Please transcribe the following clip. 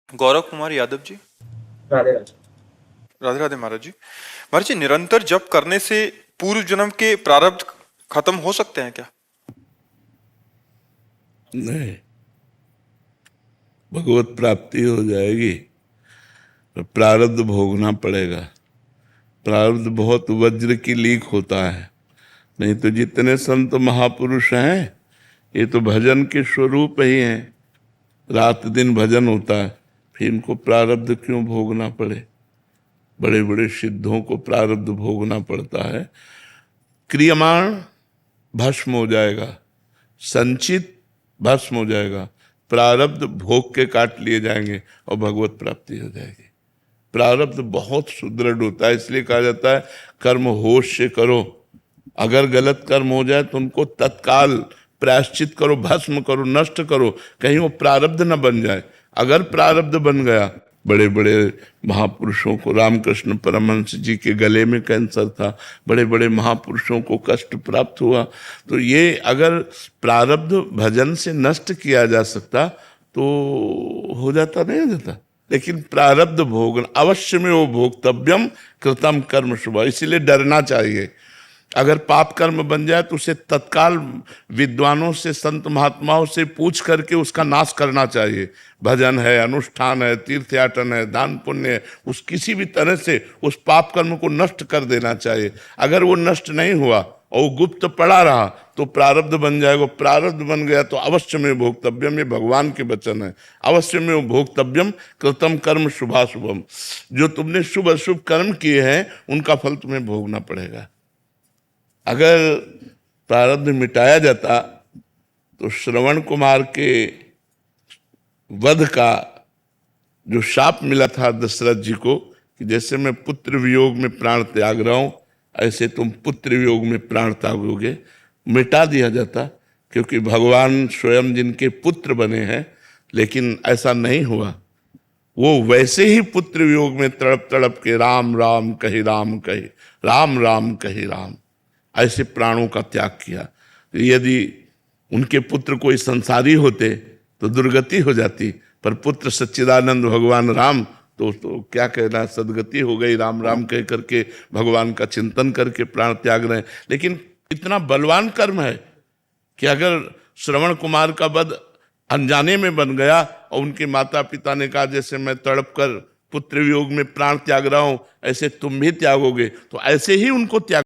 गौरव कुमार यादव जी। राधे राधे। राधे राधे महाराज जी। महाराज जी, निरंतर जप करने से पूर्व जन्म के प्रारब्ध खत्म हो सकते हैं क्या? नहीं, भगवत प्राप्ति हो जाएगी तो प्रारब्ध भोगना पड़ेगा। प्रारब्ध बहुत वज्र की लीक होता है। नहीं तो जितने संत महापुरुष हैं ये तो भजन के स्वरूप ही हैं, रात दिन भजन होता है, फिर इनको प्रारब्ध क्यों भोगना पड़े? बड़े बड़े सिद्धों को प्रारब्ध भोगना पड़ता है। क्रियमाण भस्म हो जाएगा, संचित भस्म हो जाएगा, प्रारब्ध भोग के काट लिए जाएंगे और भगवत प्राप्ति हो जाएगी। प्रारब्ध बहुत सुदृढ़ होता है, इसलिए कहा जाता है कर्म होश से करो। अगर गलत कर्म हो जाए तो उनको तत्काल प्रायश्चित करो, भस्म करो, नष्ट करो, कहीं वो प्रारब्ध न बन जाए। अगर प्रारब्ध बन गया, बड़े बड़े महापुरुषों को, रामकृष्ण परमहंस जी के गले में कैंसर था, बड़े बड़े महापुरुषों को कष्ट प्राप्त हुआ। तो ये अगर प्रारब्ध भजन से नष्ट किया जा सकता तो हो जाता, नहीं हो जाता। लेकिन प्रारब्ध भोग अवश्य में वो भोक्तव्यम कृतम कर्म शुभ, इसीलिए डरना चाहिए। अगर पाप कर्म बन जाए तो उसे तत्काल विद्वानों से, संत महात्माओं से पूछ करके उसका नाश करना चाहिए। भजन है, अनुष्ठान है, तीर्थयाटन है, दान पुण्य है, उस किसी भी तरह से उस पाप कर्म को नष्ट कर देना चाहिए। अगर वो नष्ट नहीं हुआ और वो गुप्त पड़ा रहा तो प्रारब्ध बन जाएगा। प्रारब्ध बन गया तो अवश्य में भोक्तव्यम, ये भगवान के वचन है, अवश्य में वो भोक्तव्यम कृतम कर्म शुभाशुभम। जो तुमने शुभ अशुभ कर्म किए हैं उनका फल तुम्हें भोगना पड़ेगा। अगर प्रारब्ध मिटाया जाता तो श्रवण कुमार के वध का जो शाप मिला था दशरथ जी को कि जैसे मैं पुत्र वियोग में प्राण त्याग रहा हूं ऐसे तुम पुत्र वियोग में प्राण त्यागोगे, मिटा दिया जाता। क्योंकि भगवान स्वयं जिनके पुत्र बने हैं, लेकिन ऐसा नहीं हुआ। वो वैसे ही पुत्र वियोग में तड़प तड़प के राम राम कही राम कही, राम राम कही राम, ऐसे प्राणों का त्याग किया। यदि उनके पुत्र कोई संसारी होते तो दुर्गति हो जाती, पर पुत्र सच्चिदानंद भगवान राम तो क्या कहना, सदगति हो गई। राम राम कह करके भगवान का चिंतन करके प्राण त्याग रहे हैं। लेकिन इतना बलवान कर्म है कि अगर श्रवण कुमार का वध अनजाने में बन गया और उनके माता पिता ने कहा जैसे मैं तड़प कर पुत्र वियोग में प्राण त्याग रहा हूं ऐसे तुम भी त्यागोगे, तो ऐसे ही उनको त्याग